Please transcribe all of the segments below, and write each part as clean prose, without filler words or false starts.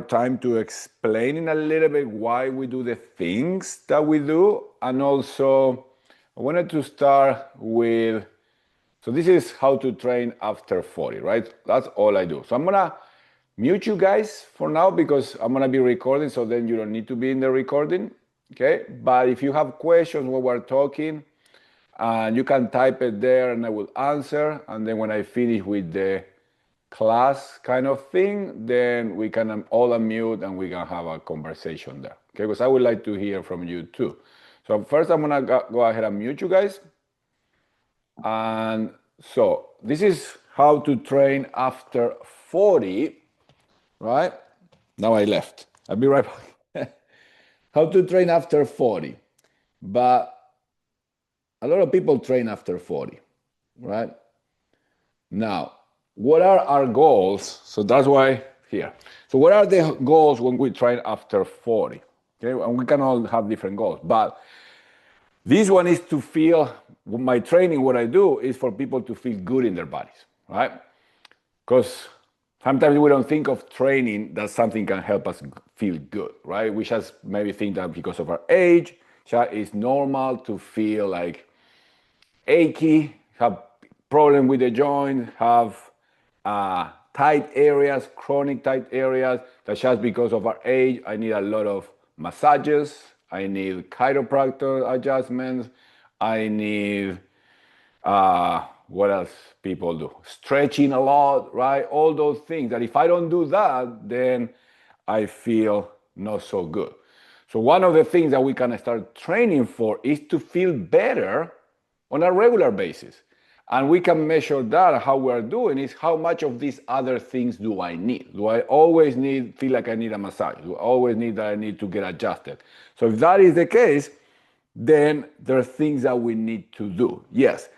time to explaining a little bit why we do the things that we do. And also, I wanted to start with, so this is how to train after 40, right? That's all I do. So I'm gonna mute you guys for now because I'm gonna be recording, so then you don't need to be in the recording, okay? But if you have questions while we're talking, you can type it there and I will answer. And then when I finish with the class kind of thing, then we can all unmute and we can have a conversation there. Okay, because I would like to hear from you too. So first I'm gonna go ahead and mute you guys. And so this is how to train after 40, right? Now I left. I'll be right back. How to train after 40. But a lot of people train after 40, right? Now, what are our goals? So that's why here. So what are the goals when we train after 40? Okay, and we can all have different goals, but this one is to feel, my training, what I do is for people to feel good in their bodies, right? Because sometimes we don't think of training that something can help us feel good, right? We just maybe think that because of our age, it's normal to feel like achy, have problem with the joint, have tight areas, chronic tight areas. That's just because of our age. I need a lot of massages. I need chiropractor adjustments. I need, what else people do? Stretching a lot, right? All those things that if I don't do that, then I feel not so good. So one of the things that we can start training for is to feel better on a regular basis. And we can measure that. How we're doing is how much of these other things do I need? Do I always feel like I need a massage? Do I always need that I need to get adjusted? So if that is the case, then there are things that we need to do. Yes,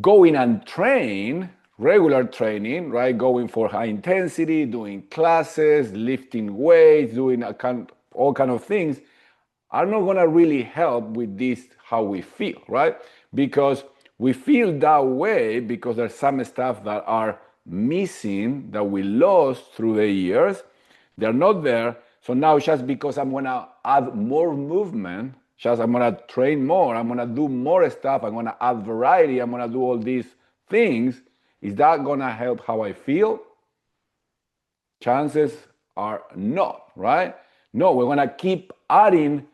going and train, regular training, right? Going for high intensity, doing classes, lifting weights, doing all kind of things are not gonna really help with this, how we feel, right? Because we feel that way because there's some stuff that are missing that we lost through the years. They're not there. So now just because I'm gonna add more movement, just I'm gonna train more, I'm gonna do more stuff, I'm gonna add variety, I'm gonna do all these things, is that gonna help how I feel? Chances are not, right? No, we're gonna keep adding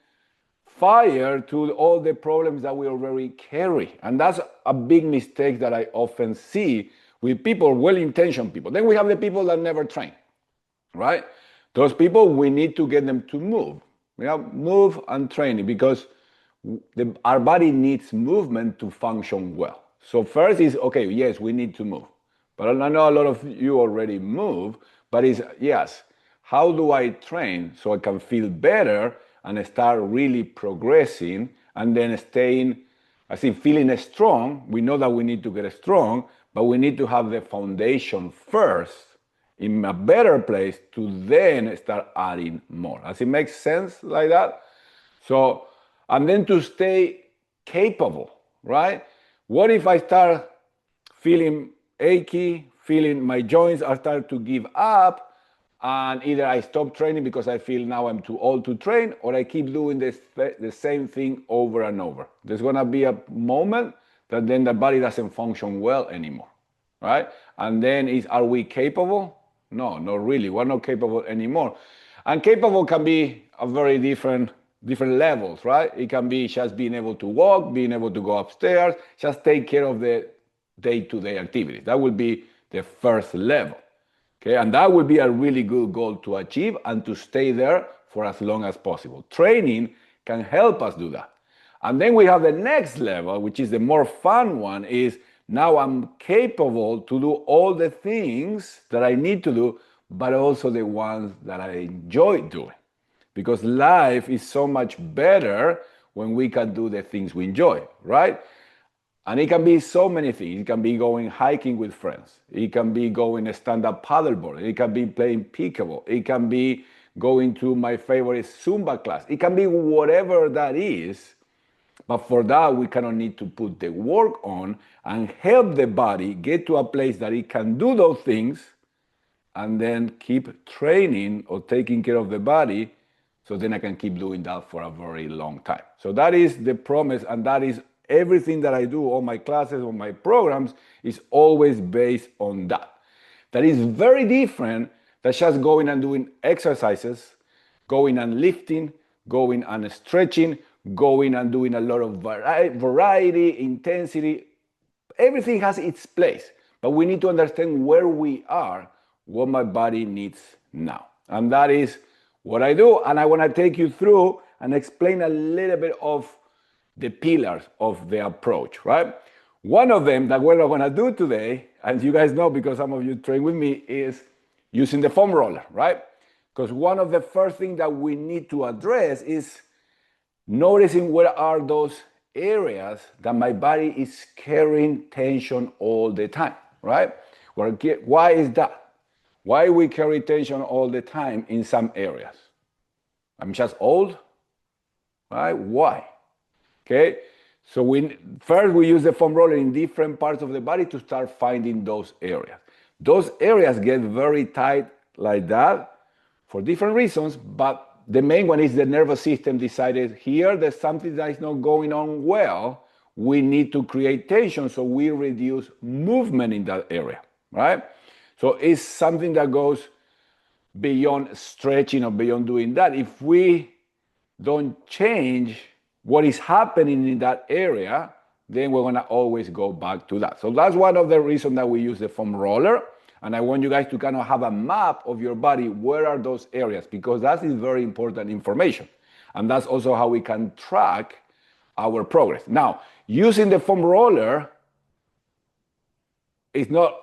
fire to all the problems that we already carry. And that's a big mistake that I often see with people, well-intentioned people. Then we have the people that never train, right? Those people, we need to get them to move. Move and training because our body needs movement to function well. So first is, okay, yes, we need to move. But I know a lot of you already move, but it's, yes, how do I train so I can feel better and start really progressing and then staying, I think, feeling strong. We know that we need to get strong, but we need to have the foundation first in a better place to then start adding more. Does it make sense like that? So, and then to stay capable, right? What if I start feeling achy, feeling my joints are starting to give up, and either I stop training because I feel now I'm too old to train, or I keep doing the same thing over and over. There's gonna be a moment that then the body doesn't function well anymore, right? And then are we capable? No, not really. We're not capable anymore. And capable can be a very different levels, right? It can be just being able to walk, being able to go upstairs, just take care of the day-to-day activities. That will be the first level. Okay, and that would be a really good goal to achieve and to stay there for as long as possible. Training can help us do that. And then we have the next level, which is the more fun one, is now I'm capable to do all the things that I need to do, but also the ones that I enjoy doing. Because life is so much better when we can do the things we enjoy, right? And it can be so many things. It can be going hiking with friends. It can be going stand-up paddleboard. It can be playing pickleball. It can be going to my favorite Zumba class. It can be whatever that is. But for that, we kind of need to put the work on and help the body get to a place that it can do those things and then keep training or taking care of the body, so then I can keep doing that for a very long time. So that is the promise, and that is everything that I do, all my classes, all my programs, is always based on that. That is very different than just going and doing exercises, going and lifting, going and stretching, going and doing a lot of variety, intensity. Everything has its place, but we need to understand where we are, what my body needs now. And that is what I do. And I want to take you through and explain a little bit of the pillars of the approach, right? One of them that we're going to do today, and you guys know because some of you train with me, is using the foam roller, right? Because one of the first things that we need to address is noticing where are those areas that my body is carrying tension all the time, right? Why is that? Why we carry tension all the time in some areas? I'm just old, right? Why? Okay, so first we use the foam roller in different parts of the body to start finding those areas. Those areas get very tight like that for different reasons, but the main one is the nervous system decided here there's something that is not going on well. We need to create tension, so we reduce movement in that area, right? So it's something that goes beyond stretching or beyond doing that. If we don't change what is happening in that area, then we're going to always go back to that. So that's one of the reasons that we use the foam roller. And I want you guys to kind of have a map of your body. Where are those areas? Because that is very important information. And that's also how we can track our progress. Now, using the foam roller is not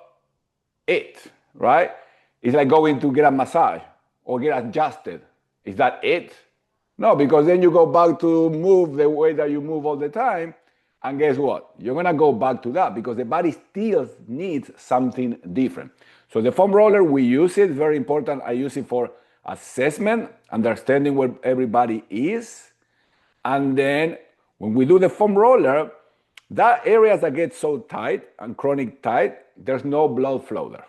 it, right? It's like going to get a massage or get adjusted. Is that it? No, because then you go back to move the way that you move all the time. And guess what? You're going to go back to that because the body still needs something different. So the foam roller, we use it, very important. I use it for assessment, understanding where everybody is. And then when we do the foam roller, that areas that get so tight and chronic tight, there's no blood flow there.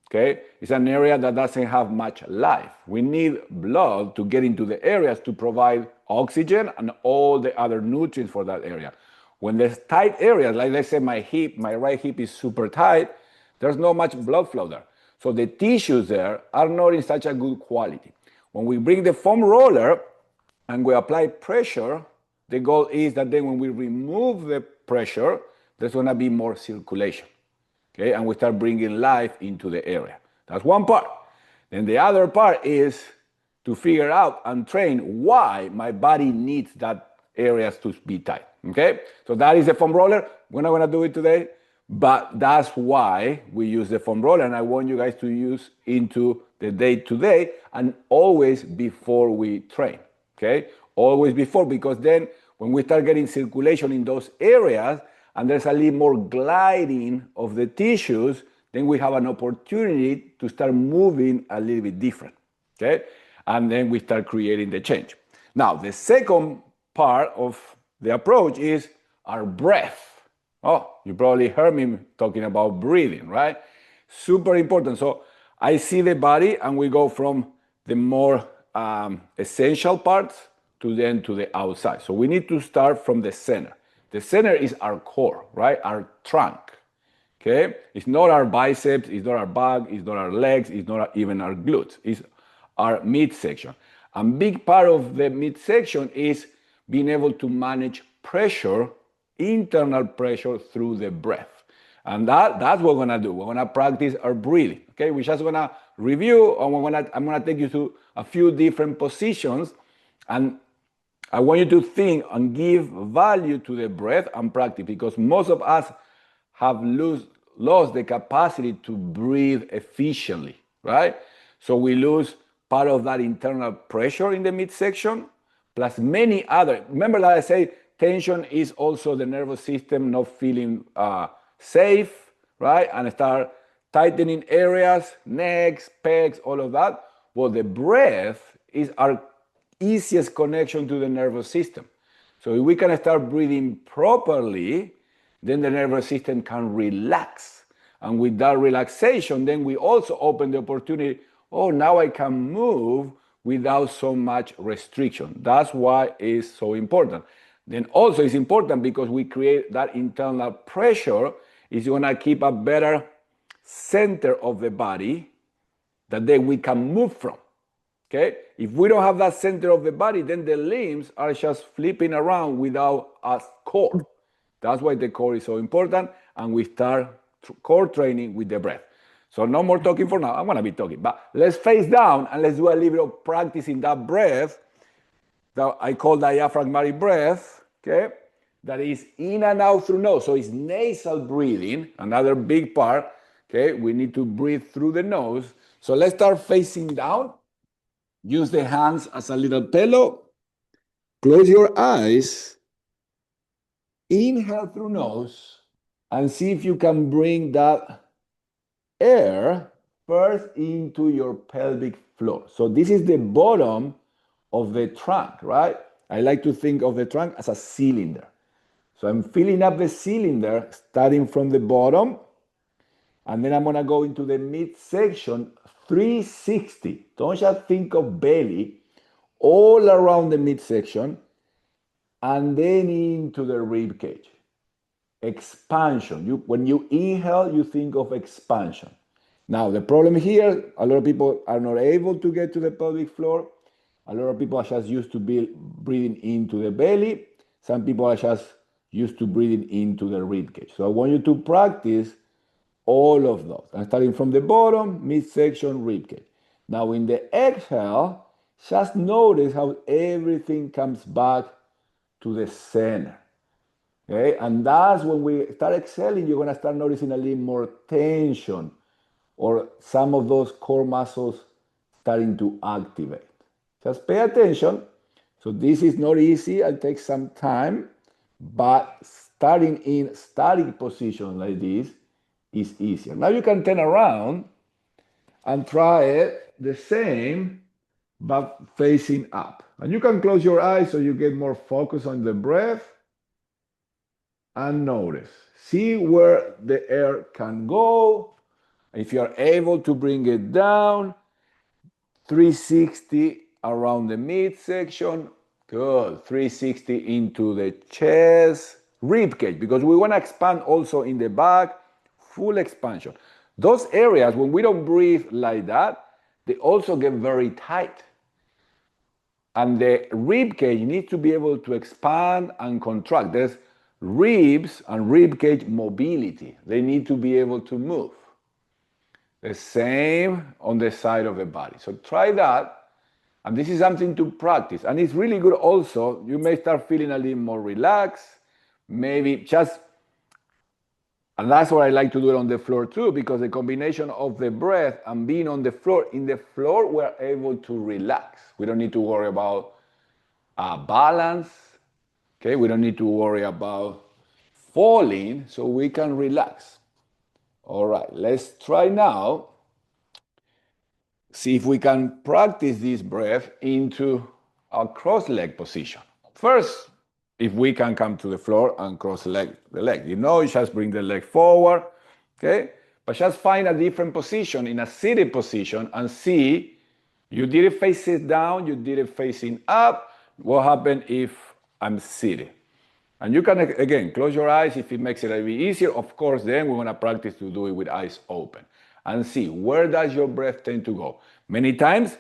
Okay, it's an area that doesn't have much life. We need blood to get into the areas to provide oxygen and all the other nutrients for that area. When there's tight areas, like let's say my hip, my right hip is super tight, there's not much blood flow there. So the tissues there are not in such a good quality. When we bring the foam roller and we apply pressure, the goal is that then when we remove the pressure, there's going to be more circulation. Okay, and we start bringing life into the area. That's one part. Then the other part is to figure out and train why my body needs that areas to be tight. Okay, so that is the foam roller. We're not going to do it today, but that's why we use the foam roller, and I want you guys to use into the day-to-day and always before we train. Okay, always before, because then when we start getting circulation in those areas, and there's a little more gliding of the tissues, then we have an opportunity to start moving a little bit different, okay? And then we start creating the change. Now, the second part of the approach is our breath. Oh, you probably heard me talking about breathing, right? Super important. So I see the body and we go from the more essential parts to then to the outside. So we need to start from the center. The center is our core, right? Our trunk, okay? It's not our biceps, it's not our back, it's not our legs, it's not even our glutes. It's our midsection. A big part of the midsection is being able to manage pressure, internal pressure through the breath. And that's what we're gonna do. We're gonna practice our breathing, okay? We're just gonna review, and I'm gonna take you to a few different positions, and I want you to think and give value to the breath and practice, because most of us have lost the capacity to breathe efficiently, right? So we lose part of that internal pressure in the midsection, plus many other. Remember that I say tension is also the nervous system not feeling safe, right? And start tightening areas, necks, pecs, all of that. Well, the breath is our easiest connection to the nervous system. So if we can start breathing properly, then the nervous system can relax. And with that relaxation, then we also open the opportunity, oh, now I can move without so much restriction. That's why it's so important. Then also it's important because we create that internal pressure. It's going to keep a better center of the body that then we can move from. Okay? If we don't have that center of the body, then the limbs are just flipping around without a core. That's why the core is so important, and we start core training with the breath. So no more talking for now. I'm gonna be talking, but let's face down and let's do a little bit of practice in that breath that I call diaphragmatic breath, okay? That is in and out through nose. So it's nasal breathing, another big part, okay? We need to breathe through the nose. So let's start facing down. Use the hands as a little pillow. Close your eyes. Inhale through nose and see if you can bring that air first into your pelvic floor. So this is the bottom of the trunk, right? I like to think of the trunk as a cylinder. So I'm filling up the cylinder starting from the bottom, and then I'm gonna go into the midsection 360. Don't just think of belly, all around the midsection, and then into the rib cage. Expansion. When you inhale, you think of expansion. Now, the problem here, a lot of people are not able to get to the pelvic floor. A lot of people are just used to breathing into the belly. Some people are just used to breathing into the rib cage. So I want you to practice all of those. I'm starting from the bottom, midsection, rib cage. Now, in the exhale, just notice how everything comes back to the center. Okay? And that's when we start exhaling, you're going to start noticing a little more tension or some of those core muscles starting to activate. Just pay attention. So this is not easy. It takes some time, but starting in static position like this is easier. Now you can turn around and try it the same, but facing up. And you can close your eyes so you get more focus on the breath and notice. See where the air can go. If you are able to bring it down, 360 around the midsection. Good. 360 into the chest, rib cage, because we want to expand also in the back, full expansion. Those areas, when we don't breathe like that, they also get very tight. And the rib cage needs to be able to expand and contract. There's ribs and rib cage mobility. They need to be able to move. The same on the side of the body. So try that. And this is something to practice. And it's really good also. You may start feeling a little more relaxed. Maybe just, and that's what I like to do it on the floor too, because the combination of the breath and being on the floor, in the floor, we're able to relax. We don't need to worry about balance. Okay, we don't need to worry about falling, so we can relax. All right, let's try now. See if we can practice this breath into a cross-leg position. First, if we can come to the floor and cross the leg. You just bring the leg forward, okay? But just find a different position, in a seated position, and see, you did it facing down, you did it facing up. What happens if I'm seated? And you can, again, close your eyes if it makes it a little bit easier. Of course, then we're going to practice to do it with eyes open. And see, where does your breath tend to go? Many times,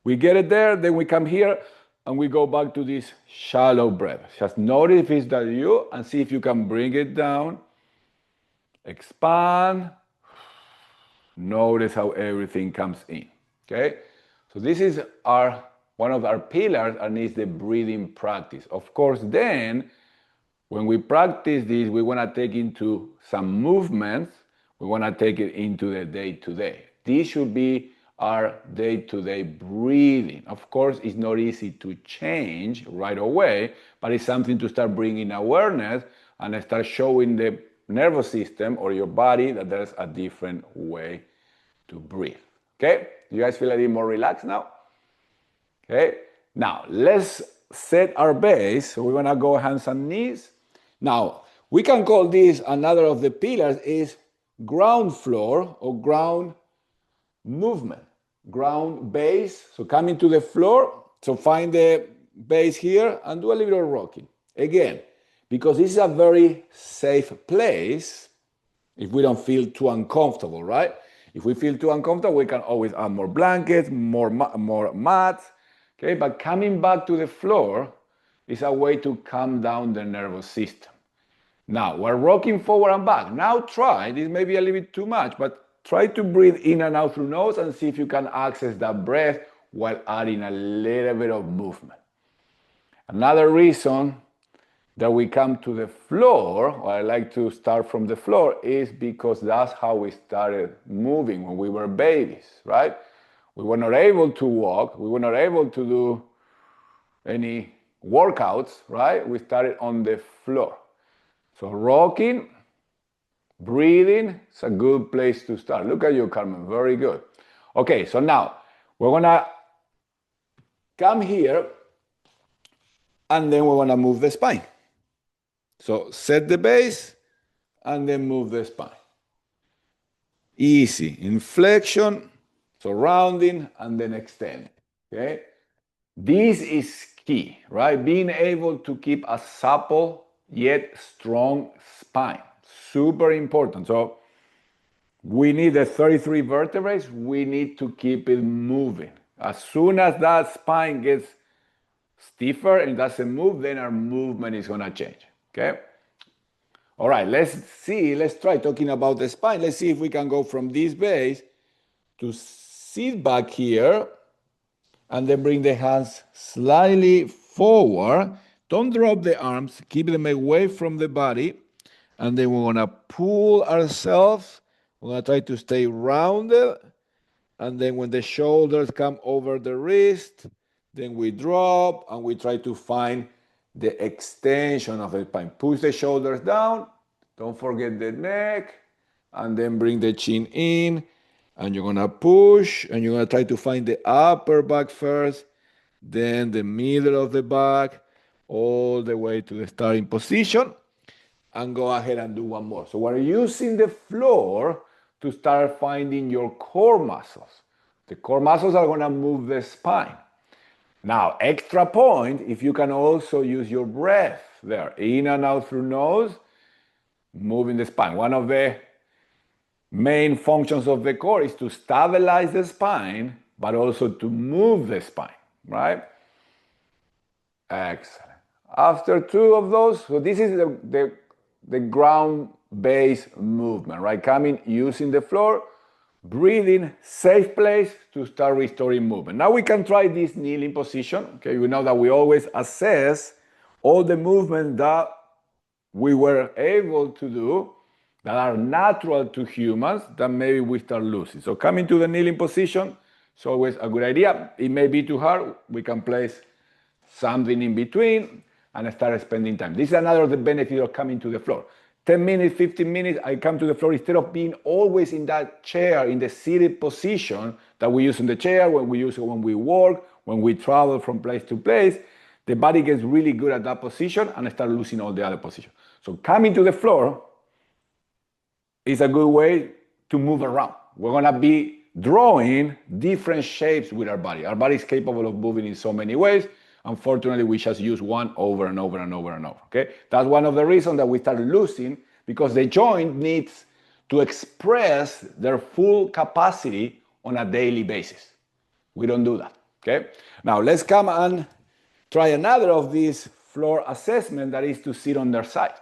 we get it there, then we come here, and we go back to this shallow breath. Just notice if it's that you, and see if you can bring it down. Expand. Notice how everything comes in, okay? So this is one of our pillars, and it's the breathing practice. Of course, then, when we practice this, we want to take into some movements. We want to take it into the day-to-day. This should be our day-to-day breathing. Of course, it's not easy to change right away, but it's something to start bringing awareness and start showing the nervous system or your body that there's a different way to breathe. Okay? You guys feel a little more relaxed now? Okay? Now, let's set our base. So we're going to go hands and knees. Now, we can call this, another of the pillars is ground floor or ground movement, ground base. So coming to the floor, so find the base here and do a little rocking. Again, because this is a very safe place if we don't feel too uncomfortable, right? If we feel too uncomfortable, we can always add more blankets, more mats, okay? But coming back to the floor is a way to calm down the nervous system. Now, we're rocking forward and back. Now try, this may be a little bit too much, but try to breathe in and out through nose and see if you can access that breath while adding a little bit of movement. Another reason that we come to the floor, or I like to start from the floor, is because that's how we started moving when we were babies, right? We were not able to walk, we were not able to do any workouts, right? We started on the floor. So rocking, breathing, it's a good place to start. Look at you, Carmen, very good. Okay, so now we're gonna come here and then we're gonna move the spine. So set the base and then move the spine. Easy, inflection, so rounding and then extend, okay? This is key, right? Being able to keep a supple yet strong spine. Super important. So we need the 33 vertebrae, we need to keep it moving. As soon as that spine gets stiffer and doesn't move, then our movement is gonna change, okay? All right, let's try talking about the spine. Let's see if we can go from this base to sit back here and then bring the hands slightly forward. Don't drop the arms, keep them away from the body. And then we're gonna pull ourselves. We're gonna try to stay rounded. And then when the shoulders come over the wrist, then we drop and we try to find the extension of the spine. Push the shoulders down, don't forget the neck, and then bring the chin in. And you're gonna push, and you're gonna try to find the upper back first, then the middle of the back, all the way to the starting position, and go ahead and do one more. So we're using the floor to start finding your core muscles. The core muscles are gonna move the spine. Now, extra point, if you can also use your breath there, in and out through nose, moving the spine. One of the main functions of the core is to stabilize the spine, but also to move the spine, right? Excellent. After two of those, so this is the ground-based movement, right? Coming, using the floor, breathing, safe place to start restoring movement. Now we can try this kneeling position. Okay, we know that we always assess all the movements that we were able to do that are natural to humans that maybe we start losing. So coming to the kneeling position is always a good idea. It may be too hard. We can place something in between and start spending time. This is another of the benefits of coming to the floor. 10 minutes, 15 minutes, I come to the floor instead of being always in that chair, in the seated position that we use in the chair, when we use it when we work, when we travel from place to place. The body gets really good at that position and start losing all the other positions. So coming to the floor is a good way to move around. We're gonna be drawing different shapes with our body. Our body is capable of moving in so many ways. Unfortunately, we just use one over and over and over and over, okay? That's one of the reasons that we start losing, because the joint needs to express their full capacity on a daily basis. We don't do that, okay? Now, let's come and try another of these floor assessment, that is to sit on their side.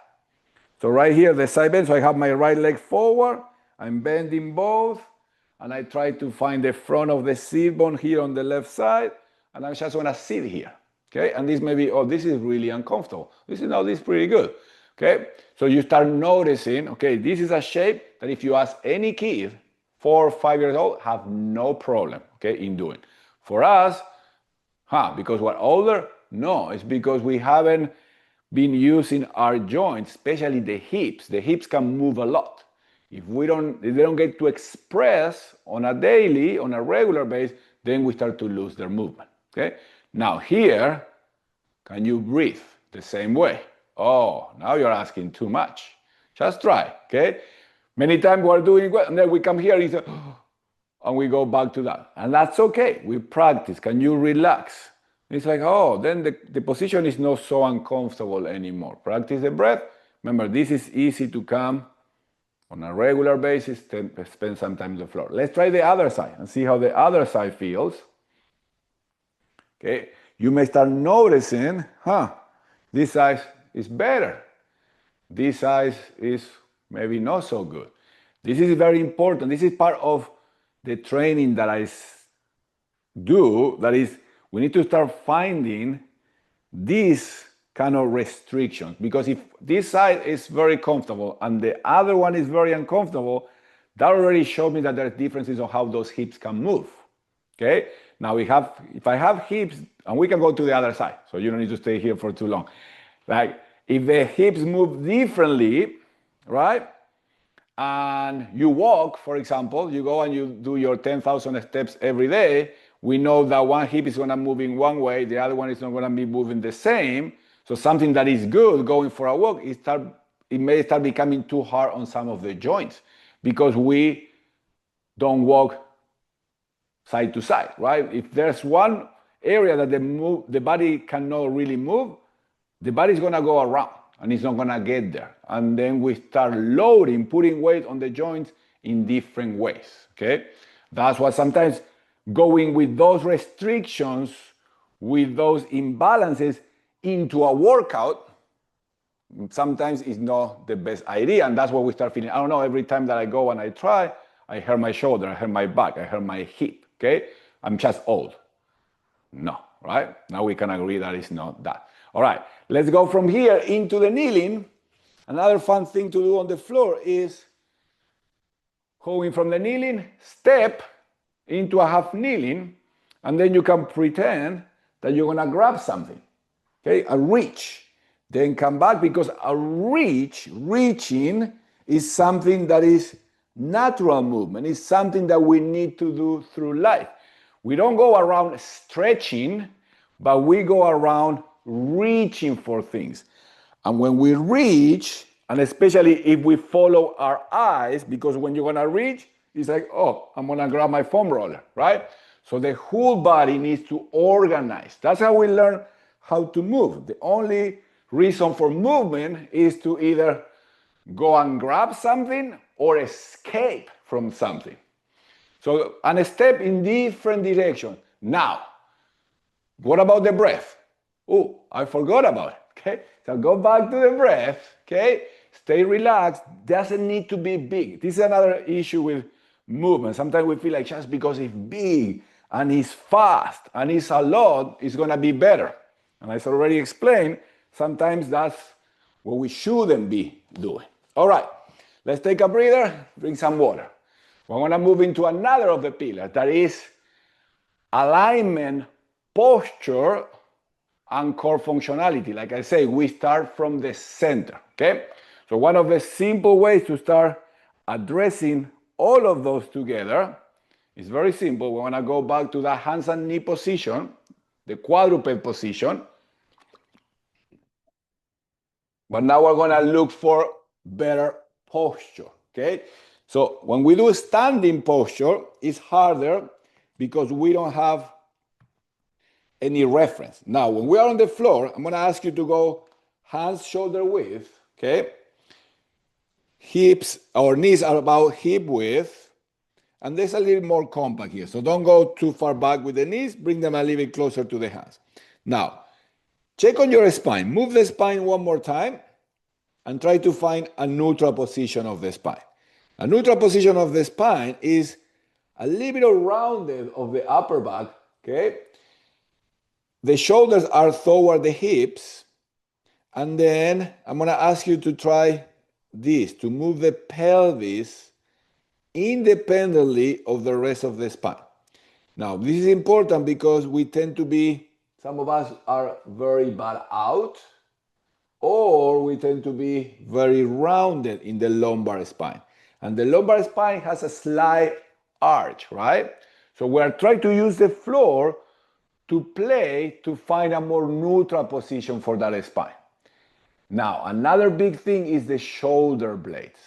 So right here, the side bend, so I have my right leg forward, I'm bending both, and I try to find the front of the sit bone here on the left side, and I just wanna sit here. Okay, and this may be, oh, this is really uncomfortable. This is pretty good. Okay, so you start noticing, okay, this is a shape that if you ask any kid, 4 or 5 years old, have no problem, okay, in doing. For us, because we're older? No, it's because we haven't been using our joints, especially the hips. The hips can move a lot. If they don't get to express on a daily, on a regular basis, then we start to lose their movement, okay? Now here, can you breathe the same way? Oh, now you're asking too much. Just try, okay? Many times we're doing well, and then we come here and we go back to that. And that's okay. We practice. Can you relax? It's like, oh, then the position is not so uncomfortable anymore. Practice the breath. Remember, this is easy to come on a regular basis, spend some time on the floor. Let's try the other side and see how the other side feels. Okay, you may start noticing, this side is better. This side is maybe not so good. This is very important. This is part of the training that I do. That is, we need to start finding these kind of restrictions, because if this side is very comfortable and the other one is very uncomfortable, that already showed me that there are differences on how those hips can move. Okay, now if I have hips, and we can go to the other side, so you don't need to stay here for too long. Like if the hips move differently, right? And you walk, for example, you go and you do your 10,000 steps every day, we know that one hip is going to move in one way, the other one is not going to be moving the same. So something that is good going for a walk, it may start becoming too hard on some of the joints because we don't walk side to side, right? If there's one area that the body cannot really move, the body's going to go around and it's not going to get there. And then we start loading, putting weight on the joints in different ways, okay? That's why sometimes going with those restrictions, with those imbalances into a workout, sometimes is not the best idea. And that's what we start feeling. I don't know, every time that I go and I try, I hurt my shoulder, I hurt my back, I hurt my hip, okay? I'm just old. No, right? Now we can agree that it's not that. All right, let's go from here into the kneeling. Another fun thing to do on the floor is going from the kneeling, step into a half kneeling, and then you can pretend that you're gonna grab something, okay? A reach. Then come back, because a reaching is something that is natural movement. It's something that we need to do through life. We don't go around stretching, but we go around reaching for things. And when we reach, and especially if we follow our eyes, because when you're gonna reach, it's like, oh, I'm gonna grab my foam roller, right? So the whole body needs to organize. That's how we learn how to move. The only reason for movement is to either go and grab something or escape from something. So, and a step in different directions. Now, what about the breath? Oh, I forgot about it, okay? So go back to the breath, okay? Stay relaxed. Doesn't need to be big. This is another issue with movement. Sometimes we feel like just because it's big and it's fast and it's a lot, it's gonna be better. And as I already explained, sometimes that's what we shouldn't be doing. All right, let's take a breather, drink some water. We're gonna move into another of the pillars, that is alignment, posture, and core functionality. Like I say, we start from the center, okay? So one of the simple ways to start addressing all of those together is very simple. We're gonna go back to the hands and knee position, the quadruped position. But now we're gonna look for better posture, okay? So when we do standing posture, it's harder because we don't have any reference. Now, when we are on the floor, I'm gonna ask you to go hands shoulder width, okay? Hips, our knees are about hip width, and there's a little more compact here. So don't go too far back with the knees, bring them a little bit closer to the hands. Now, check on your spine. Move the spine one more time and try to find a neutral position of the spine. A neutral position of the spine is a little bit rounded of the upper back, okay? The shoulders are toward the hips, and then I'm gonna ask you to try this, to move the pelvis independently of the rest of the spine. Now, this is important because we tend to be, some of us are very bad out, or we tend to be very rounded in the lumbar spine. And the lumbar spine has a slight arch, right? So we're trying to use the floor to play to find a more neutral position for that spine. Now, another big thing is the shoulder blades.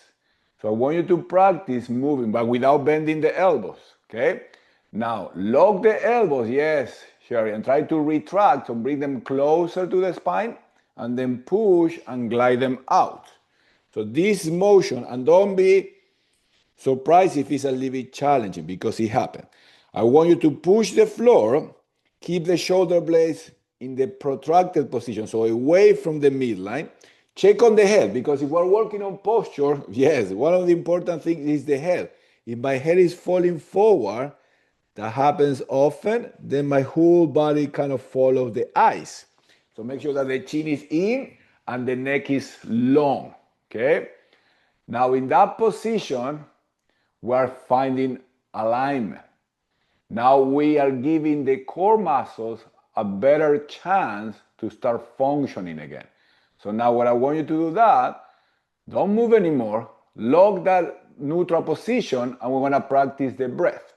So I want you to practice moving, but without bending the elbows, okay? Now, lock the elbows, yes, Sherry, and try to retract, so bring them closer to the spine, and then push and glide them out. So this motion, and don't be surprised if it's a little bit challenging because it happened. I want you to push the floor, keep the shoulder blades in the protracted position, so away from the midline. Check on the head, because if we're working on posture, yes, one of the important things is the head. If my head is falling forward, that happens often, then my whole body kind of follows the eyes. So make sure that the chin is in and the neck is long, okay? Now in that position, we're finding alignment. Now we are giving the core muscles a better chance to start functioning again. So now what I want you to do that, don't move anymore, lock that neutral position, and we're gonna practice the breath.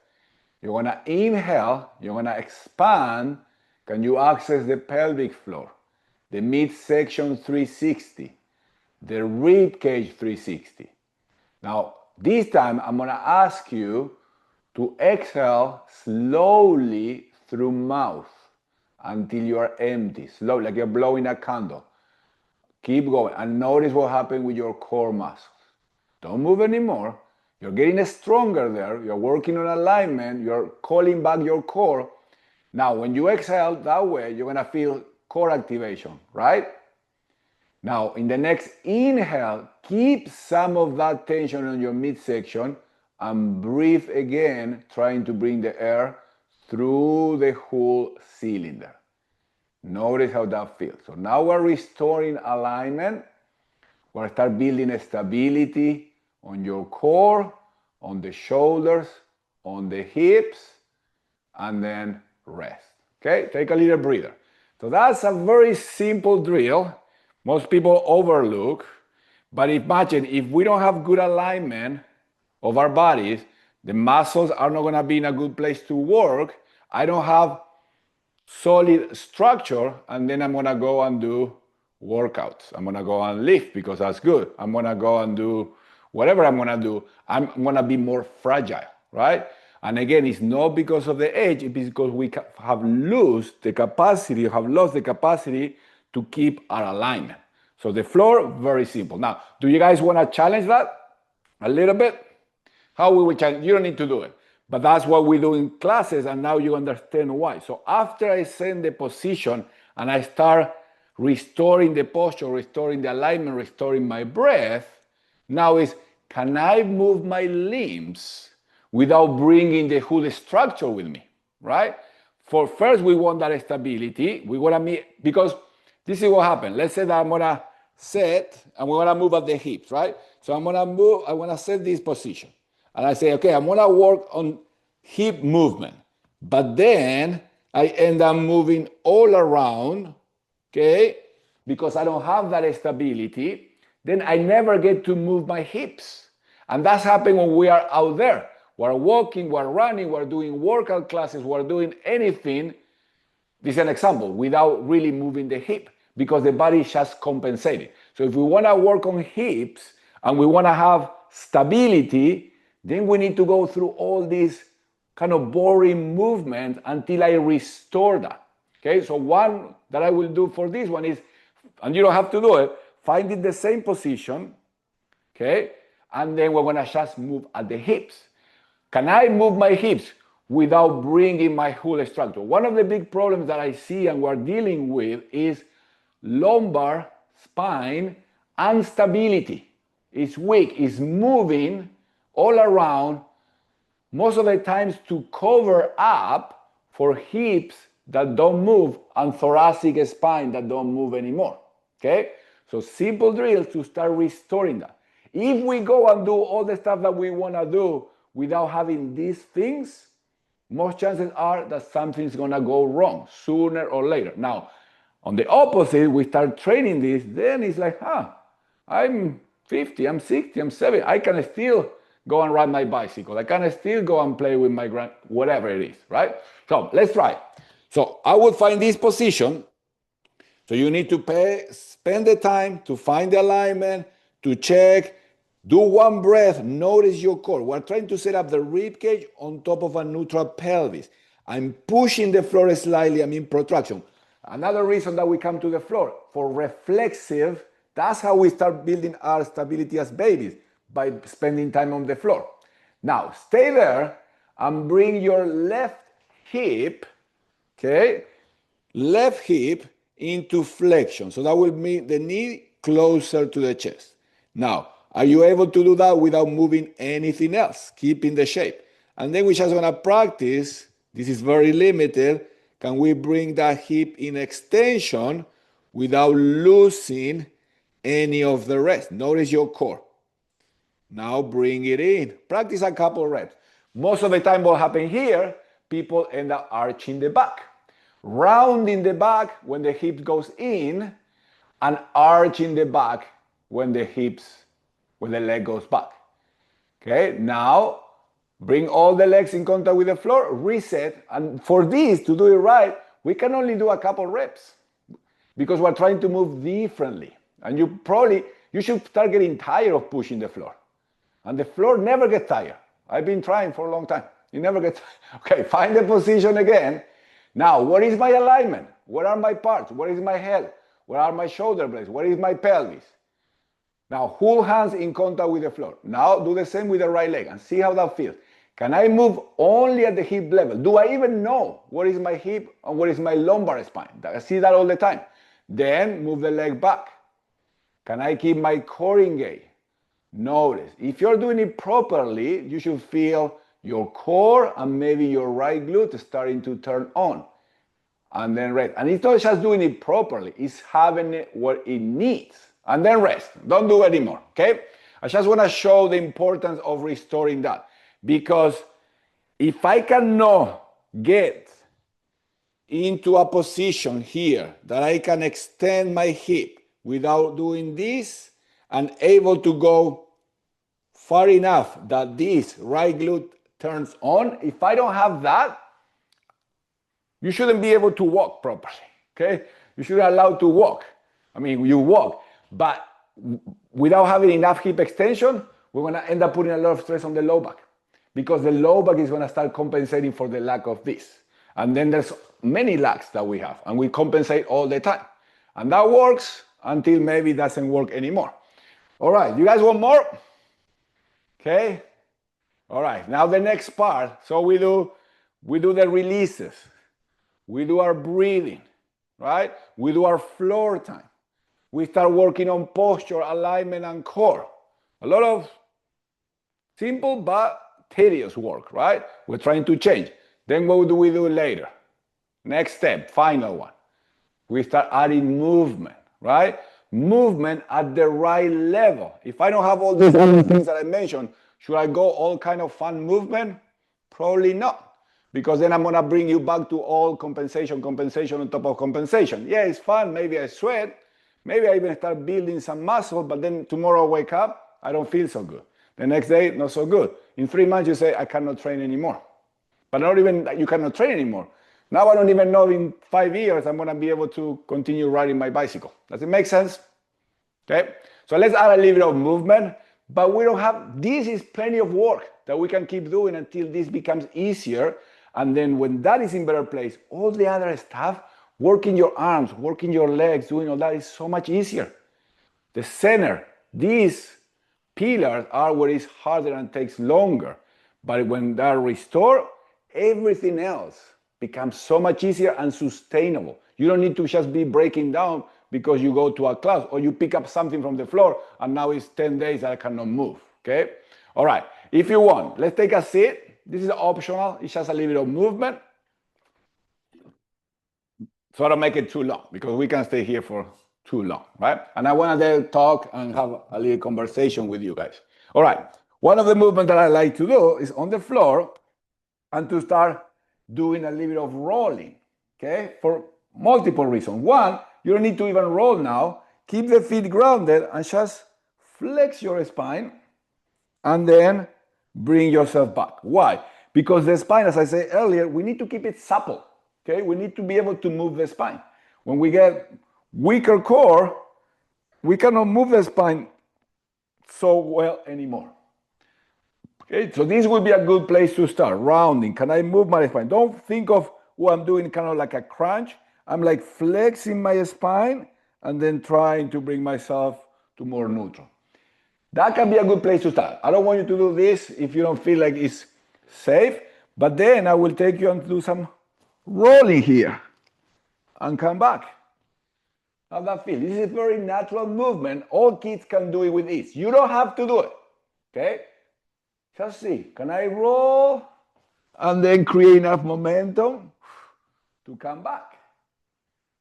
You're gonna inhale, you're gonna expand. Can you access the pelvic floor? The midsection 360, the rib cage 360. Now, this time I'm gonna ask you to exhale slowly through mouth until you are empty, slow, like you're blowing a candle. Keep going and notice what happens with your core muscles. Don't move anymore. You're getting stronger there. You're working on alignment. You're calling back your core. Now, when you exhale that way, you're gonna feel core activation, right? Now, in the next inhale, keep some of that tension on your midsection and breathe again, trying to bring the air through the whole cylinder. Notice how that feels. So now we're restoring alignment. We're start building a stability on your core, on the shoulders, on the hips, and then rest. Okay, take a little breather. So that's a very simple drill. Most people overlook, but imagine if we don't have good alignment of our bodies, the muscles are not gonna be in a good place to work. I don't have solid structure, and then I'm gonna go and do workouts. I'm gonna go and lift because that's good. I'm gonna go and do whatever I'm gonna do. I'm gonna be more fragile, right? And again, it's not because of the age, it's because we have lost the capacity to keep our alignment. So the floor, very simple. Now, do you guys wanna challenge that a little bit? How will we challenge? You don't need to do it. But that's what we do in classes, and now you understand why. So after I send the position and I start restoring the posture, restoring the alignment, restoring my breath, now is, can I move my limbs without bringing the whole structure with me, right? For first, we want that stability. We want to meet, because this is what happened. Let's say that I'm going to set, and we're going to move at the hips, right? So I'm going to move, I want to set this position. And I say, okay, I'm gonna work on hip movement, but then I end up moving all around, okay? Because I don't have that stability, then I never get to move my hips. And that's happening when we are out there. We're walking, we're running, we're doing workout classes, we're doing anything. This is an example, without really moving the hip, because the body is just compensating. So if we wanna work on hips and we wanna have stability, then we need to go through all this kind of boring movement until I restore that. Okay, so one that I will do for this one is, and you don't have to do it, find it the same position, okay, and then we're gonna just move at the hips. Can I move my hips without bringing my whole structure? One of the big problems that I see and we're dealing with is lumbar spine instability. It's weak, it's moving all around, most of the times to cover up for hips that don't move and thoracic spine that don't move anymore, okay? So simple drills to start restoring that. If we go and do all the stuff that we wanna do without having these things, most chances are that something's gonna go wrong sooner or later. Now, on the opposite, we start training this, then it's like, I'm 50, I'm 60, I'm 70, I can still go and ride my bicycle. I can still go and play with my whatever it is, right? So let's try. So I would find this position. So you need to spend the time to find the alignment, to check, Do one breath, notice your core. We're trying to set up the rib cage on top of a neutral pelvis. I'm pushing the floor slightly, I'm in protraction. Another reason that we come to the floor, for reflexive, that's how we start building our stability as babies, by spending time on the floor. Now, stay there and bring your left hip, okay, left hip into flexion. So that will mean the knee closer to the chest. Now, are you able to do that without moving anything else? Keeping the shape. And then we're just going to practice. This is very limited. Can we bring that hip in extension without losing any of the rest? Notice your core. Now bring it in. Practice a couple reps. Most of the time what happens here, people end up arching the back. Rounding the back when the hip goes in, and arching the back when the leg goes back. Okay, now bring all the legs in contact with the floor, reset, and for this, to do it right, we can only do a couple reps because we're trying to move differently. And you should start getting tired of pushing the floor. And the floor never gets tired. I've been trying for a long time. You never get tired. Okay, find the position again. Now, what is my alignment? Where are my parts? Where is my head? Where are my shoulder blades? Where is my pelvis? Now, hold hands in contact with the floor. Now, do the same with the right leg and see how that feels. Can I move only at the hip level? Do I even know where is my hip and where is my lumbar spine? I see that all the time. Then, move the leg back. Can I keep my core engaged? Notice, if you're doing it properly, you should feel your core and maybe your right glute starting to turn on. And then rest. And it's not just doing it properly, it's having it where it needs. And then rest. Don't do it anymore, okay? I just want to show the importance of restoring that. Because if I cannot get into a position here that I can extend my hip without doing this and able to go far enough that this right glute turns on, if I don't have that, you shouldn't be able to walk properly, okay? You shouldn't allow to walk. I mean, you walk, but without having enough hip extension, we're going to end up putting a lot of stress on the low back because the low back is going to start compensating for the lack of this. And then there's many lacks that we have, and we compensate all the time. And that works until maybe it doesn't work anymore. All right, you guys want more? Okay. All right, now the next part. So we do the releases. We do our breathing, right? We do our floor time. We start working on posture, alignment, and core. A lot of simple but tedious work, right? We're trying to change. Then what do we do later? Next step, final one. We start adding movement, right? Movement at the right level. If I don't have all these other things that I mentioned, should I go all kind of fun movement? Probably not. Because then I'm going to bring you back to all compensation on top of compensation. Yeah, it's fun. Maybe I sweat. Maybe I even start building some muscle, but then tomorrow I wake up, I don't feel so good. The next day, not so good. In 3 months, you say, I cannot train anymore. But not even that you cannot train anymore. Now I don't even know in 5 years I'm going to be able to continue riding my bicycle. Does it make sense? Okay. So let's add a little bit of movement, but we don't have, this is plenty of work that we can keep doing until this becomes easier. And then when that is in better place, all the other stuff, working your arms, working your legs, doing all that is so much easier. The center, these pillars are where it's harder and takes longer. But when they're restored, everything else becomes so much easier and sustainable. You don't need to just be breaking down because you go to a class or you pick up something from the floor and now it's 10 days that I cannot move, okay? All right, if you want, let's take a seat. This is optional, it's just a little bit of movement. So I don't make it too long because we can stay here for too long, right? And I want to talk and have a little conversation with you guys. All right, one of the movements that I like to do is on the floor and to start doing a little bit of rolling, okay? For multiple reasons. One, you don't need to even roll now. Keep the feet grounded and just flex your spine and then bring yourself back. Why? Because the spine, as I said earlier, we need to keep it supple, okay? We need to be able to move the spine. When we get weaker core, we cannot move the spine so well anymore. Okay, so this would be a good place to start. Rounding. Can I move my spine? Don't think of what I'm doing kind of like a crunch. I'm like flexing my spine and then trying to bring myself to more neutral. That can be a good place to start. I don't want you to do this if you don't feel like it's safe, but then I will take you and do some rolling here and come back. How that feel? This is a very natural movement. All kids can do it with ease. You don't have to do it. Okay? Just see. Can I roll and then create enough momentum to come back?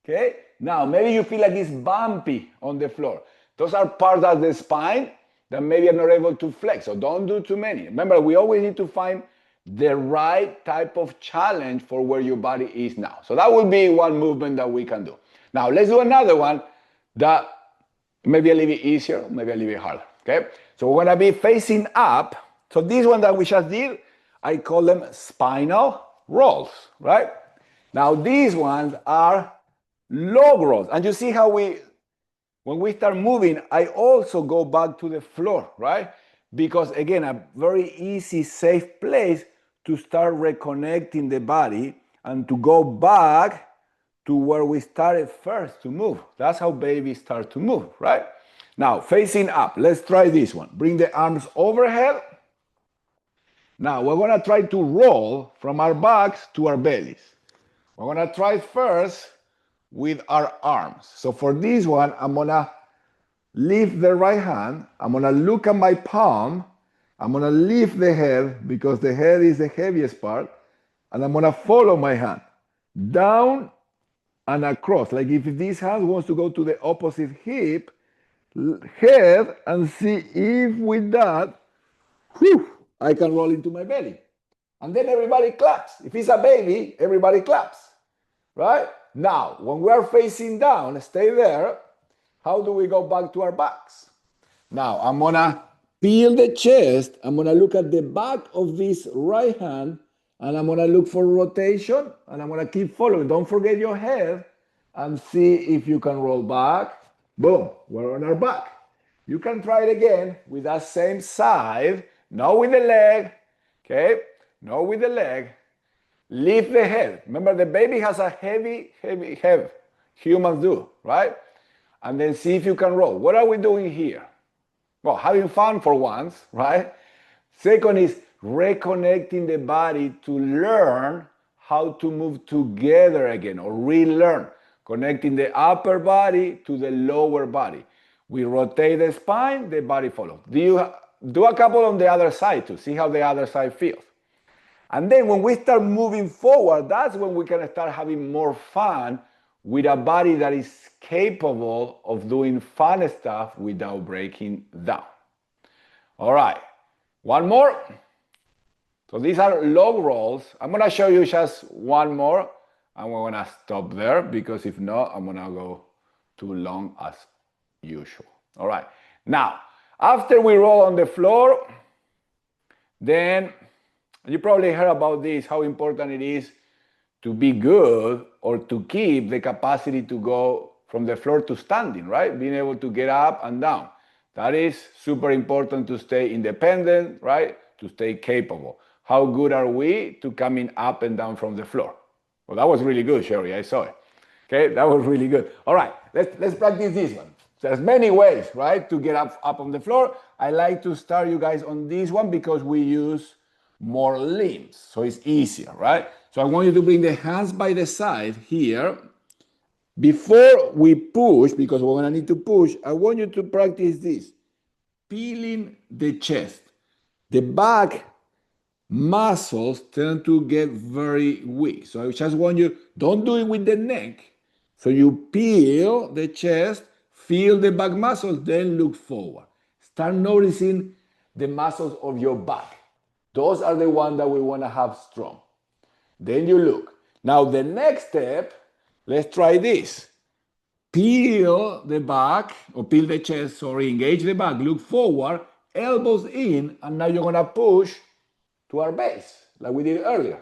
Okay? Now, maybe you feel like it's bumpy on the floor. Those are parts of the spine that maybe are not able to flex. So don't do too many. Remember, we always need to find the right type of challenge for where your body is now. So that will be one movement that we can do. Now, let's do another one that may be a little bit easier, maybe a little bit harder. Okay? So we're going to be facing up. So this one that we just did, I call them spinal rolls, right? Now, these ones are log rolls. And you see how when we start moving, I also go back to the floor, right? Because again, a very easy, safe place to start reconnecting the body and to go back to where we started first to move. That's how babies start to move, right? Now, facing up, let's try this one. Bring the arms overhead. Now, we're gonna try to roll from our backs to our bellies. We're gonna try first with our arms. So for this one, I'm gonna lift the right hand. I'm gonna look at my palm. I'm gonna lift the head because the head is the heaviest part. And I'm gonna follow my hand down and across. Like if this hand wants to go to the opposite hip, head, and see if with that, whew, I can roll into my belly. And then everybody claps. If it's a baby, everybody claps, right? Now, when we are facing down, stay there. How do we go back to our backs? Now, I'm gonna peel the chest. I'm gonna look at the back of this right hand, and I'm gonna look for rotation, and I'm gonna keep following. Don't forget your head, and see if you can roll back. Boom, we're on our back. You can try it again with that same side, not with the leg, okay? Not with the leg. Lift the head. Remember, the baby has a heavy head. Humans do, right? And then see if you can roll. What are we doing here? Well, having fun for once, right? Second is reconnecting the body to learn how to move together again or relearn. Connecting the upper body to the lower body. We rotate the spine, the body follows. Do a couple on the other side too. See how the other side feels. And then when we start moving forward, that's when we can start having more fun with a body that is capable of doing fun stuff without breaking down. All right, one more. So these are log rolls. I'm gonna show you just one more, and we're gonna stop there because if not, I'm gonna go too long as usual. All right, now, after we roll on the floor, then you probably heard about this, how important it is to be good or to keep the capacity to go from the floor to standing, right? Being able to get up and down. That is super important to stay independent, right? To stay capable. How good are we to coming up and down from the floor? Well, that was really good, Sherry, I saw it. Okay, that was really good. All right, let's practice this one. There's many ways, right, to get up on the floor. I like to start you guys on this one because we use more limbs, so it's easier, right? So I want you to bring the hands by the side here. Before we push, because we're gonna need to push, I want you to practice this. Peeling the chest. The back muscles tend to get very weak. So I just want you, don't do it with the neck. So you peel the chest, feel the back muscles, then look forward. Start noticing the muscles of your back. Those are the ones that we want to have strong. Then you look. Now the next step, let's try this. Peel the back, or peel the chest, sorry, engage the back, look forward, elbows in, and now you're going to push to our base, like we did earlier.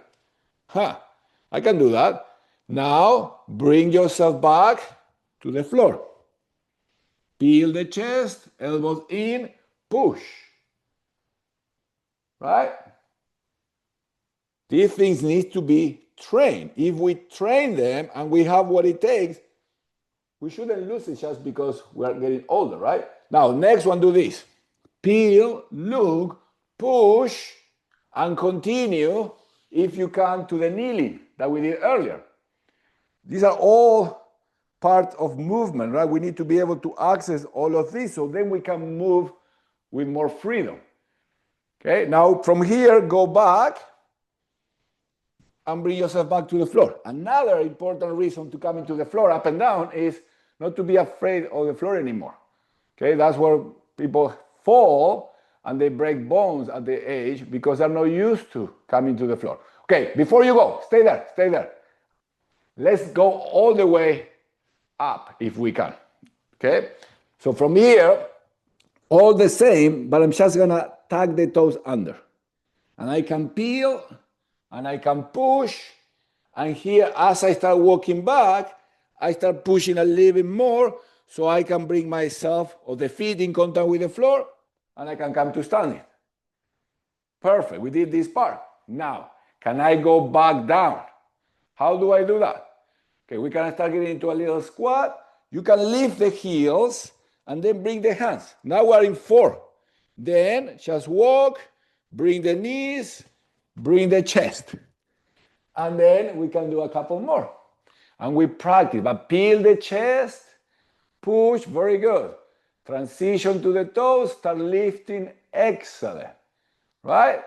I can do that. Now, bring yourself back to the floor. Peel the chest, elbows in, push. Right? These things need to be trained. If we train them and we have what it takes, we shouldn't lose it just because we are getting older, right? Now, next one, do this. Peel, look, push, and continue if you can to the kneeling that we did earlier. These are all part of movement, right? We need to be able to access all of this so then we can move with more freedom. Okay, now from here, go back and bring yourself back to the floor. Another important reason to come into the floor up and down is not to be afraid of the floor anymore. Okay, that's where people fall and they break bones at the age because they're not used to coming to the floor. Okay, before you go, stay there, stay there. Let's go all the way up if we can. Okay, so from here, all the same, but I'm just gonna tuck the toes under. And I can peel and I can push. And here, as I start walking back, I start pushing a little bit more so I can bring myself or the feet in contact with the floor and I can come to standing. Perfect, we did this part. Now, can I go back down? How do I do that? Okay, we can start getting into a little squat. You can lift the heels and then bring the hands. Now we're in 4. Then just walk, bring the knees, bring the chest. And then we can do a couple more. And we practice, but peel the chest, push, very good. Transition to the toes, start lifting, excellent. Right?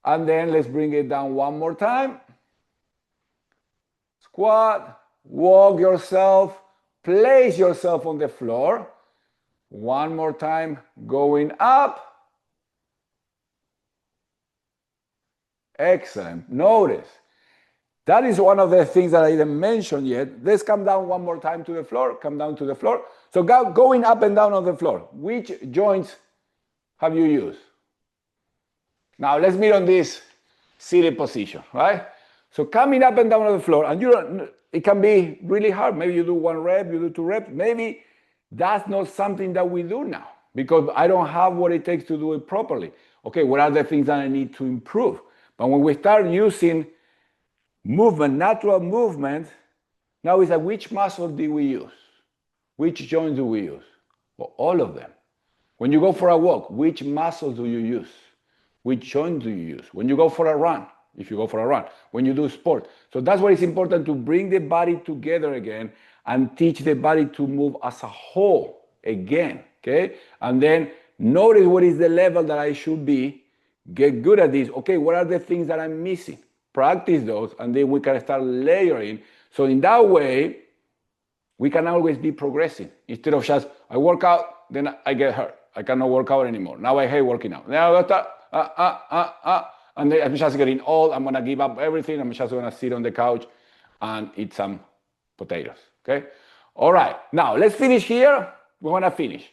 And then let's bring it down one more time. Squat, walk yourself, place yourself on the floor. One more time, going up. Excellent. Notice, that is one of the things that I didn't mention yet. Let's come down one more time to the floor, come down to the floor. So going up and down on the floor, which joints have you used? Now let's meet on this seated position, right? So coming up and down on the floor, and it can be really hard. Maybe you do 1 rep, you do 2 reps. Maybe that's not something that we do now because I don't have what it takes to do it properly. Okay, what are the things that I need to improve? But when we start using movement, natural movement, now it's like which muscle do we use? Which joint do we use? Well, all of them. When you go for a walk, which muscles do you use? Which joint do you use? When you go for a run, if you go for a run, when you do sport. So that's why it's important to bring the body together again and teach the body to move as a whole again, okay? And then notice what is the level that I should be, get good at this. Okay, what are the things that I'm missing? Practice those, and then we can start layering. So in that way, we can always be progressing. Instead of just, I work out, then I get hurt. I cannot work out anymore. Now I hate working out. Now I got and then I'm just getting old. I'm gonna give up everything. I'm just gonna sit on the couch and eat some potatoes, okay? All right, now let's finish here. We wanna finish.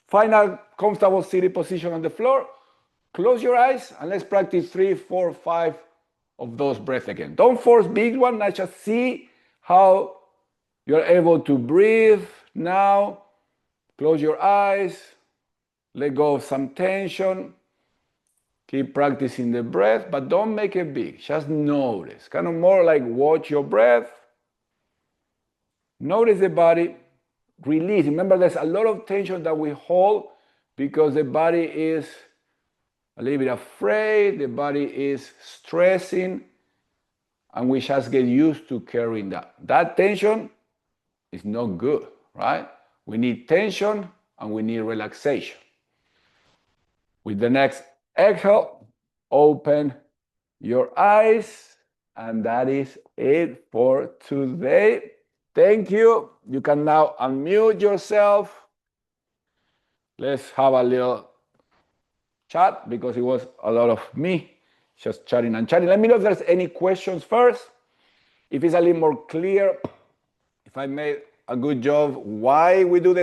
Find a comfortable seated position on the floor. Close your eyes and let's practice 3, 4, 5 of those breaths again. Don't force big one, let's just see how you're able to breathe now. Close your eyes, let go of some tension. Keep practicing the breath, but don't make it big. Just notice, kind of more like watch your breath. Notice the body, release. Remember, there's a lot of tension that we hold because the body is a little bit afraid, the body is stressing, and we just get used to carrying that. That tension is not good, right? We need tension and we need relaxation. With the next exhale, open your eyes, and that is it for today. Thank you. You can now unmute yourself. Let's have a little chat because it was a lot of me just chatting and chatting. Let me know if there's any questions first. If it's a little more clear, if I made a good job, why we do the